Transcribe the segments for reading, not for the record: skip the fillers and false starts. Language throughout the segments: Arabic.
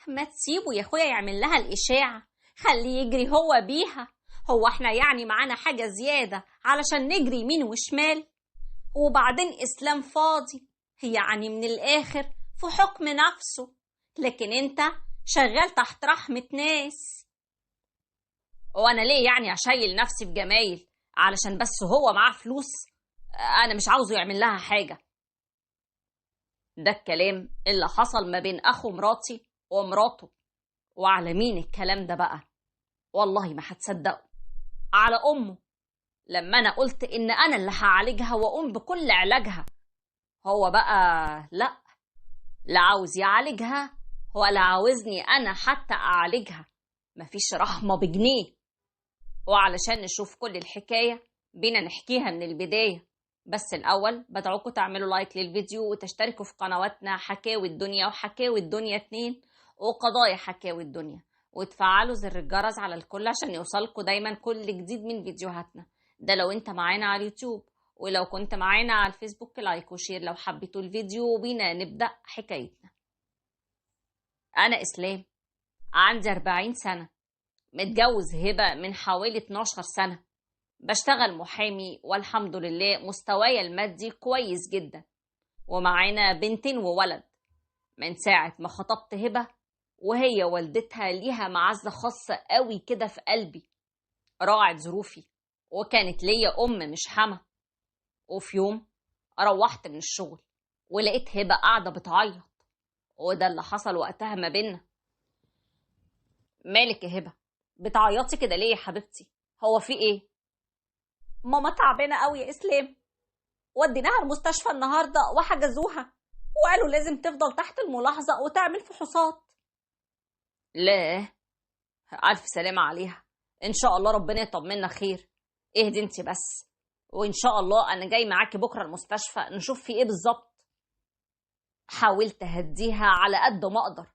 ما تسيبه يا اخويا يعمل لها الإشاعة، خليه يجري هو بيها. هو احنا يعني معانا حاجة زيادة علشان نجري يمين وشمال؟ وبعدين إسلام فاضي، يعني من الآخر في حكم نفسه، لكن انت شغال تحت رحمة ناس. وانا ليه يعني اشيل نفسي في جمايل علشان بس هو معاه فلوس؟ انا مش عاوزه يعمل لها حاجة. ده الكلام اللي حصل ما بين اخو مراتي ومراته. وعلى مين الكلام ده بقى؟ والله ما هتصدقوا، على امه. لما انا قلت ان انا اللي هعالجها واقوم بكل علاجها، هو بقى لا عاوز يعالجها ولا عاوزني انا حتى اعالجها. مفيش رحمة بجنيه. وعلشان نشوف كل الحكاية بينا نحكيها من البداية، بس الأول بدعوكم تعملوا لايك للفيديو وتشتركوا في قنواتنا حكاوي الدنيا وحكاوي الدنيا 2 وقضايا حكاوي الدنيا، وتفعلوا زر الجرس على الكل عشان يوصلكوا دايما كل جديد من فيديوهاتنا. ده لو انت معانا على اليوتيوب، ولو كنت معانا على الفيسبوك لايك وشير لو حبيتوا الفيديو، وبينا نبدأ حكايتنا. أنا إسلام، عندي 40 سنة، متجوز هبة من حوالي 12 سنة، بشتغل محامي والحمد لله مستواي المادي كويس جدا، ومعانا بنتين وولد. من ساعة ما خطبت هبة وهي والدتها ليها معزة خاصة قوي كده في قلبي، راعت ظروفي وكانت ليا أم مش حما. وفي يوم روحت من الشغل ولقيت هبة قاعدة بتعيط، وده اللي حصل وقتها ما بينا. مالك يا هبة؟ بتعيطي كده ليه يا حبيبتي؟ هو في ايه؟ ماما تعبانة قوي يا إسلام، وديناها المستشفى النهاردة وحجزوها، وقالوا لازم تفضل تحت الملاحظة وتعمل فحوصات. لا، ألف سلامة عليها، إن شاء الله ربنا يطمنا خير. اهدي انت بس، وإن شاء الله أنا جاي معاكي بكرة المستشفى نشوف في ايه بالظبط. حاولت أهديها على قد ما أقدر،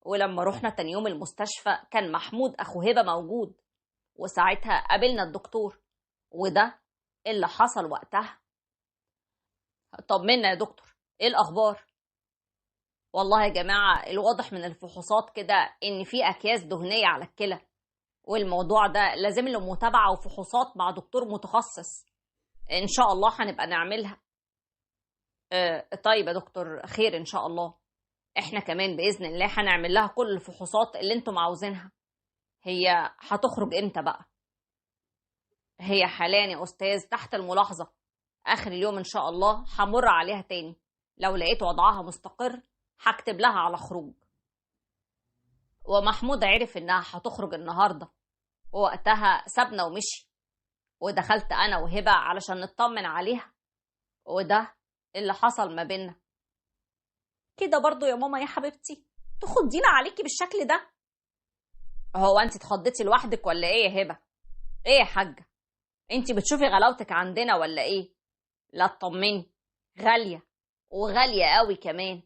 ولما رحنا تاني يوم المستشفى كان محمود أخو هبة موجود، وساعتها قابلنا الدكتور، وده اللي حصل وقتها. طمنا يا دكتور، ايه الأخبار؟ والله يا جماعة الواضح من الفحوصات كده إن في أكياس دهنية على الكلى، والموضوع ده لازم له متابعة وفحوصات مع دكتور متخصص. إن شاء الله هنبقى نعملها. طيب يا دكتور، خير إن شاء الله. إحنا كمان بإذن الله هنعمل لها كل الفحوصات اللي انتم عاوزينها. هي هتخرج إمتى بقى؟ هي حاليا يا أستاذ تحت الملاحظة، آخر اليوم إن شاء الله همر عليها تاني، لو لقيت وضعها مستقر هكتب لها على خروج. ومحمود عرف إنها هتخرج النهاردة، ووقتها سابنا ومشي، ودخلت أنا وهبة علشان نطمن عليها، وده اللي حصل ما بينا. كده برضو يا ماما يا حبيبتي تخضينا عليكي بالشكل ده؟ هو انت اتخضيتي لوحدك ولا ايه يا هبة؟ ايه يا حاجة، انت بتشوفي غلاوتك عندنا ولا ايه؟ لا اطمني، غالية وغالية قوي كمان.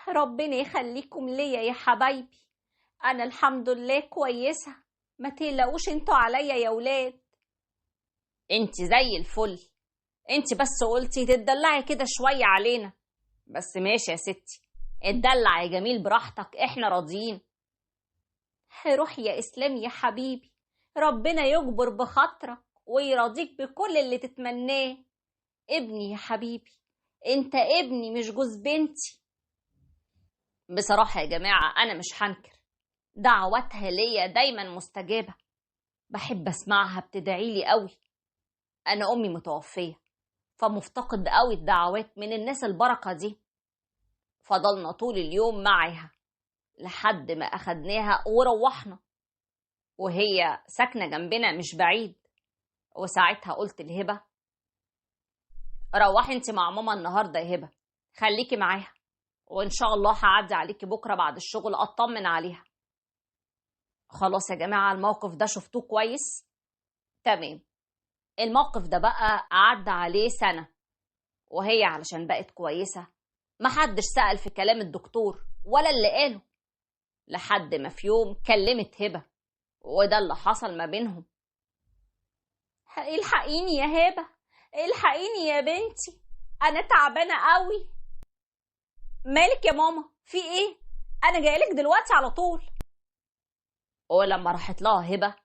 ربنا يخليكم ليا يا حبايبي، انا الحمد لله كويسة، ما تقلقوش انتوا عليا يا ولاد. انت زي الفل، انت بس قلتي تتدلعي كده شوية علينا، بس ماشي يا ستي، اتدلع يا جميل براحتك، احنا راضيين. روح يا اسلام يا حبيبي، ربنا يجبر بخاطرك ويرضيك بكل اللي تتمناه. ابني يا حبيبي، انت ابني مش جوز بنتي. بصراحة يا جماعة انا مش هنكر، دعواتها ليا دايما مستجابة، بحب اسمعها بتدعيلي قوي. انا امي متوفية، فمفتقد قوي الدعوات من الناس البركة دي. فضلنا طول اليوم معها لحد ما أخدناها وروحنا، وهي ساكنة جنبنا مش بعيد. وساعتها قلت لهبة روحي انت مع ماما النهاردة يا هبة، خليكي معاها، وإن شاء الله هعدي عليكي بكرة بعد الشغل أطمن عليها. خلاص يا جماعة الموقف ده شفتوه كويس؟ تمام. الموقف ده بقى عدى عليه سنة، وهي علشان بقت كويسة محدش سأل في كلام الدكتور ولا اللي قاله، لحد ما في يوم كلمت هبة، وده اللي حصل ما بينهم. الحقيني يا هبة، الحقيني يا بنتي، أنا تعبانة قوي. مالك يا ماما، في إيه؟ أنا جايلك دلوقتي على طول. ولما راحت لها هبة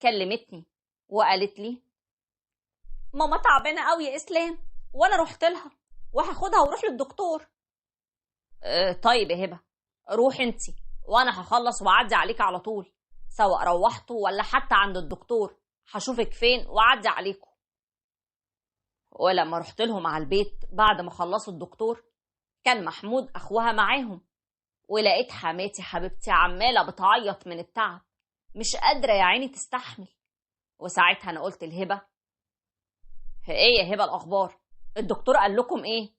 كلمتني وقالت لي ماما تعبانة قوي يا إسلام، وأنا رحت لها وهاخدها وروح للدكتور. طيب يا هبة، روح انتي وأنا هخلص وأعدي عليك على طول، سواء روحتوا ولا حتى عند الدكتور هشوفك فين وأعدي عليكم. ولما رحت لهم على البيت بعد ما خلصوا الدكتور كان محمود أخوها معاهم، ولقيت حماتي حبيبتي عمالة بتعيط من التعب، مش قادرة يا عيني تستحمل. وساعتها أنا قلت لهبة ايه يا هبة الأخبار؟ الدكتور قال لكم ايه؟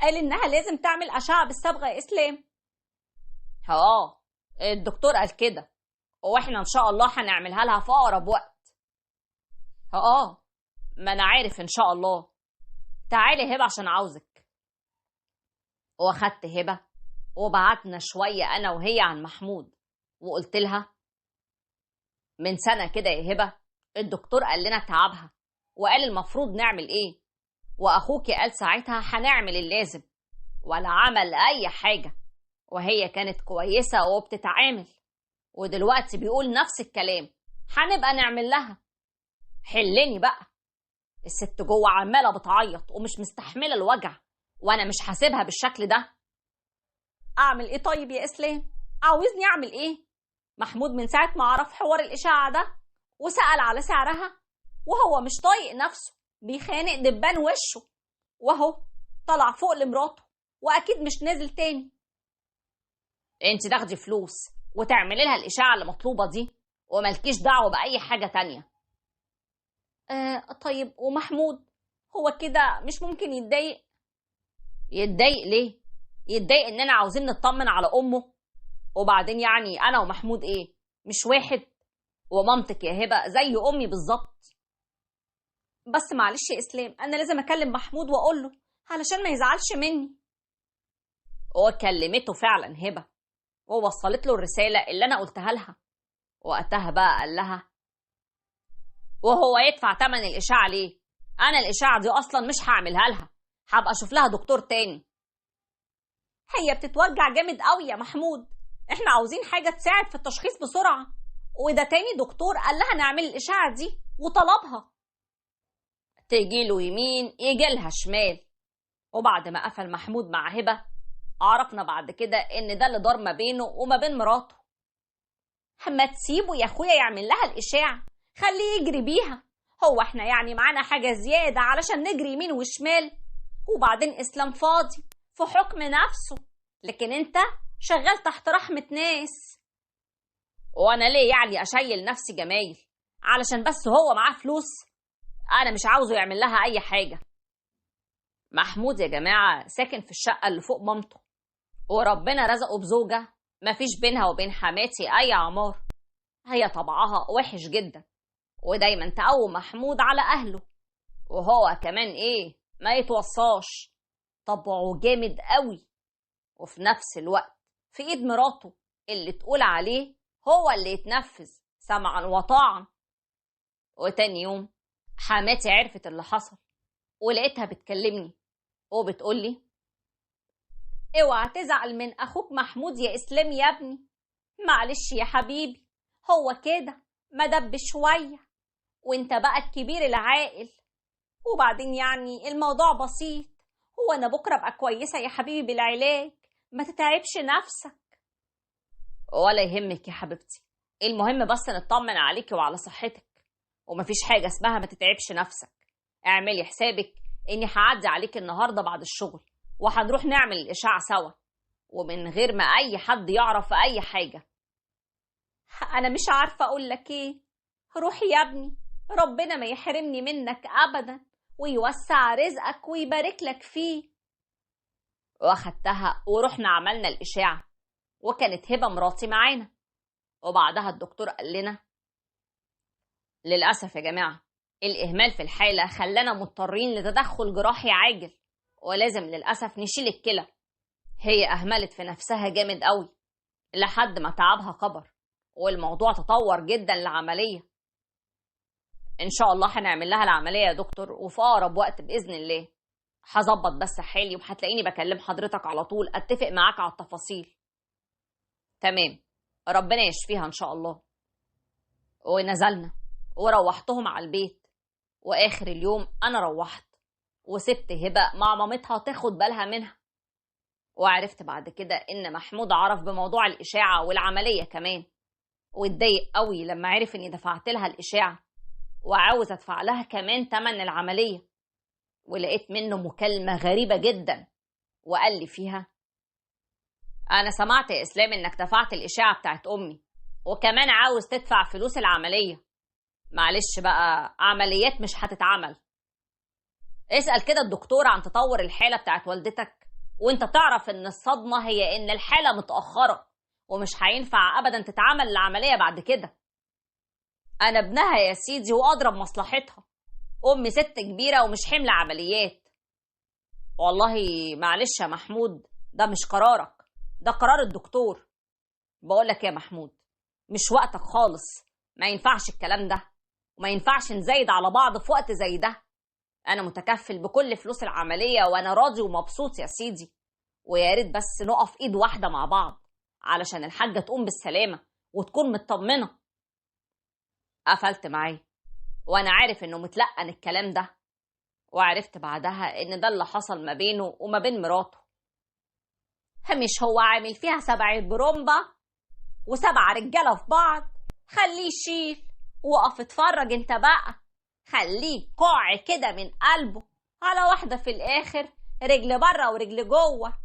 قال إنها لازم تعمل أشعة بالصبغة يا إسلام. الدكتور قال كده، واحنا إن شاء الله هنعملها لها في أقرب وقت. ما أنا عارف إن شاء الله. تعالي هبة عشان عاوزك. واخدت هبة وبعتنا شوية أنا وهي عن محمود، وقلت لها من سنة كده يا هبة الدكتور قال لنا تعبها وقال المفروض نعمل ايه، واخوكي قال ساعتها هنعمل اللازم، ولا عمل اي حاجة، وهي كانت كويسة وبتتعامل، ودلوقتي بيقول نفس الكلام هنبقى نعمل لها. حلني بقى، الست جوه عمالة بتعيط ومش مستحملة الوجع، وانا مش هسيبها بالشكل ده. اعمل ايه طيب يا اسلام؟ عاوزني اعمل ايه؟ محمود من ساعة ما عرف حوار الاشاعة ده وسأل على سعرها وهو مش طايق نفسه، بيخانق دبان وشه، وهو طلع فوق لمراته واكيد مش نازل تاني. انت تاخدي فلوس وتعملي لها الاشاعة اللي مطلوبة دي وملكيش دعوة بأي حاجة تانية. طيب ومحمود هو كده مش ممكن يتضايق؟ يتضايق ليه؟ يتضايق اننا عاوزين نطمن على امه، وبعدين يعني انا ومحمود ايه مش واحد؟ ومامتك يا هبة زي امي بالظبط. بس معلش يا اسلام، انا لازم اكلم محمود واقول له علشان ما يزعلش مني. وكلمته فعلا هبة ووصلت له الرسالة اللي انا قلتها لها، وقتها بقى قال لها وهو يدفع تمن الاشاعة ليه؟ انا الاشاعة دي اصلا مش هعملها لها، هبقى اشوف لها دكتور تاني. هي بتتوجع جامد قوي يا محمود، احنا عاوزين حاجة تساعد في التشخيص بسرعة، وده تاني دكتور قال لها نعمل الاشاعة دي وطلبها. تيجي له يمين يجي لها شمال. وبعد ما قفل محمود مع هبة عرفنا بعد كده ان ده اللي دار ما بينه وما بين مراته. ما تسيبه يا اخويا يعمل لها الاشاعة، خليه يجري بيها، هو احنا يعني معانا حاجة زيادة علشان نجري يمين وشمال؟ وبعدين اسلام فاضي في حكم نفسه، لكن انت شغال تحت رحمة ناس. وانا ليه يعني اشيل نفسي جمايل علشان بس هو معاه فلوس؟ انا مش عاوزه يعمل لها اي حاجة. محمود يا جماعة ساكن في الشقة اللي فوق مامته، وربنا رزقه بزوجة مفيش بينها وبين حماتي اي عمار، هي طبعها وحش جدا ودايما تقوم محمود على اهله، وهو كمان ايه ما يتوصاش، طبعه جامد قوي، وفي نفس الوقت في ايد مراته اللي تقول عليه هو اللي يتنفذ سمعا وطاعا. وتاني يوم حماتي عرفت اللي حصل ولقيتها بتكلمني وبتقولي اوعى تزعل من اخوك محمود يا اسلام يا ابني، معلش يا حبيبي، هو كده مدب شوية وانت بقى الكبير العاقل، وبعدين يعني الموضوع بسيط، هو انا بكرة ابقى كويسة يا حبيبي بالعلاج، ما تتعبش نفسك. ولا يهمك يا حبيبتي، المهم بس نطمن عليكي وعلى صحتك، ومفيش حاجة اسمها ما تتعبش نفسك. اعملي حسابك اني هعدي عليك النهاردة بعد الشغل وهنروح نعمل الاشاعة سوا ومن غير ما اي حد يعرف اي حاجة. انا مش عارفة اقول لك ايه، روح يا ابني، ربنا ما يحرمني منك ابدا ويوسع رزقك ويبارك لك فيه. واخدتها ورحنا عملنا الاشاعة، وكانت هبة مراتي معانا، وبعدها الدكتور قال لنا للأسف يا جماعة الإهمال في الحالة خلانا مضطرين لتدخل جراحي عاجل، ولازم للأسف نشيل الكلى. هي أهملت في نفسها جامد قوي لحد ما تعبها كبر والموضوع تطور جدا لعملية. إن شاء الله هنعمل لها العملية يا دكتور وفي أقرب وقت بإذن الله. هظبط بس حالي وهتلاقيني بكلم حضرتك على طول أتفق معاك على التفاصيل. تمام، ربنا يشفيها إن شاء الله. ونزلنا وروحتهم على البيت، وآخر اليوم أنا روحت وسبت هبة مع مامتها تاخد بالها منها. وعرفت بعد كده إن محمود عرف بموضوع الإشاعة والعملية كمان، واتضايق قوي لما عرف إني دفعت لها الإشاعة وعاوز أدفع لها كمان تمن العملية. ولقيت منه مكالمة غريبة جدا، وقال لي فيها: أنا سمعت يا إسلام إنك دفعت الإشاعة بتاعت أمي، وكمان عاوز تدفع فلوس العملية. معلش بقى، عمليات مش هتتعمل. اسأل كده الدكتور عن تطور الحالة بتاعت والدتك، وانت تعرف ان الصدمة هي ان الحالة متأخرة ومش هينفع ابدا تتعمل العملية بعد كده. انا ابنها يا سيدي واضرب مصلحتها. امي ست كبيرة ومش حمل عمليات. والله معلش يا محمود، ده مش قرارك، ده قرار الدكتور. بقولك يا محمود، مش وقتك خالص، ما ينفعش الكلام ده، وما ينفعش نزايد على بعض في وقت زي ده. أنا متكفل بكل فلوس العملية وأنا راضي ومبسوط يا سيدي، ويا ريت بس نقف إيد واحدة مع بعض علشان الحاجة تقوم بالسلامة وتكون مطمنة. قفلت معاه وأنا عارف إنه متلقن الكلام ده، وعرفت بعدها إن ده اللي حصل ما بينه وما بين مراته. مش هو عامل فيها 7 برومبا و7 رجالة في بعض؟ خليه يشيل، وقف اتفرج انت بقى. خليه قاع كده من قلبه على واحدة في الآخر، رجل بره ورجل جوه.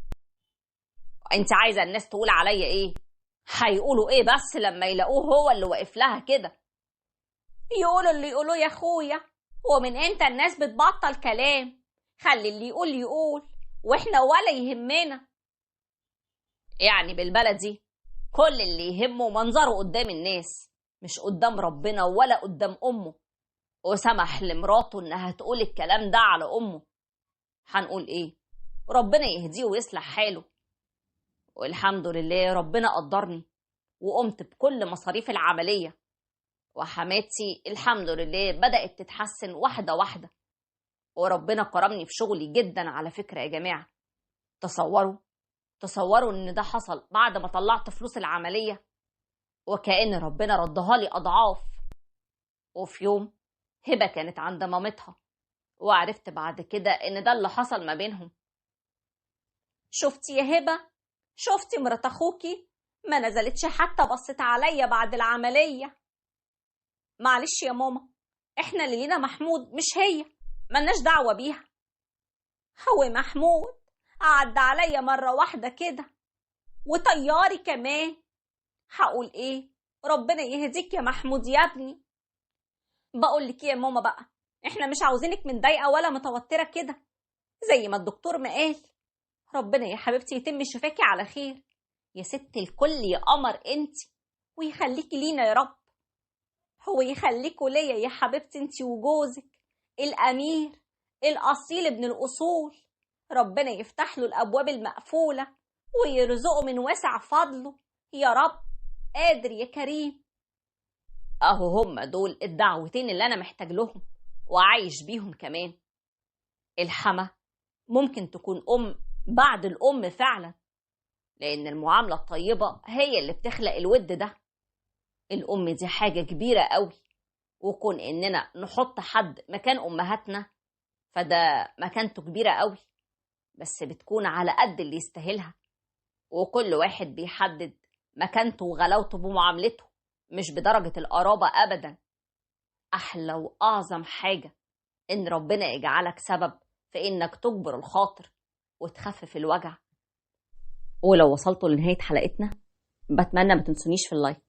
انت عايزة الناس تقول عليا ايه؟ هيقولوا ايه بس لما يلاقوه هو اللي واقف لها كده؟ يقولوا اللي يقولوه يا اخويا، ومن امتى الناس بتبطل كلام؟ خلي اللي يقول يقول، واحنا ولا يهمنا. يعني بالبلدي كل اللي يهمه منظره قدام الناس، مش قدام ربنا ولا قدام أمه. وسمح لمراته إنها تقول الكلام ده على أمه. هنقول إيه؟ ربنا يهديه ويصلح حاله. والحمد لله ربنا قدرني وقمت بكل مصاريف العملية، وحماتي الحمد لله بدأت تتحسن واحدة واحدة، وربنا كرمني في شغلي جدا. على فكرة يا جماعة، تصوروا إن ده حصل بعد ما طلعت فلوس العملية، وكأن ربنا ردها لي أضعاف. وفي يوم هبة كانت عند مامتها، وعرفت بعد كده إن ده اللي حصل ما بينهم. شفتي يا هبة؟ شفتي مرات أخوكي؟ ما نزلتش حتى بصت عليا بعد العملية. معلش يا ماما، إحنا اللي لينا محمود مش هي، ملناش دعوة بيها. هو محمود عدى عليا مرة واحدة كده، وطياري كمان. هقول إيه؟ ربنا يهديك يا محمود يا ابني. بقولك إيه يا ماما بقى، إحنا مش عاوزينك متضايقة ولا متوترة كده، زي ما الدكتور ما قال. ربنا يا حبيبتي يتم شفاكي على خير يا ست الكل يا قمر انتي، ويخليكي لينا يا رب. هو يخليكوا ليا يا حبيبتي انتي وجوزك الأمير الأصيل ابن الأصول. ربنا يفتح له الأبواب المقفولة ويرزقه من واسع فضله يا رب، قادر يا كريم. أهو هم دول الدعوتين اللي أنا محتاج لهم وعايش بيهم كمان. الحما ممكن تكون أم بعد الأم فعلا، لأن المعاملة الطيبة هي اللي بتخلق الود ده. الأم دي حاجة كبيرة قوي، وكون إننا نحط حد مكان أمهاتنا فده مكانته كبيرة قوي، بس بتكون على قد اللي يستاهلها، وكل واحد بيحدد مكانته وغلاوته بمعاملته، مش بدرجة القرابة أبدا. أحلى وأعظم حاجة إن ربنا يجعلك سبب في إنك تجبر الخاطر وتخفف الوجع. ولو وصلتوا لنهاية حلقتنا بتمنى ما تنسونيش في اللايك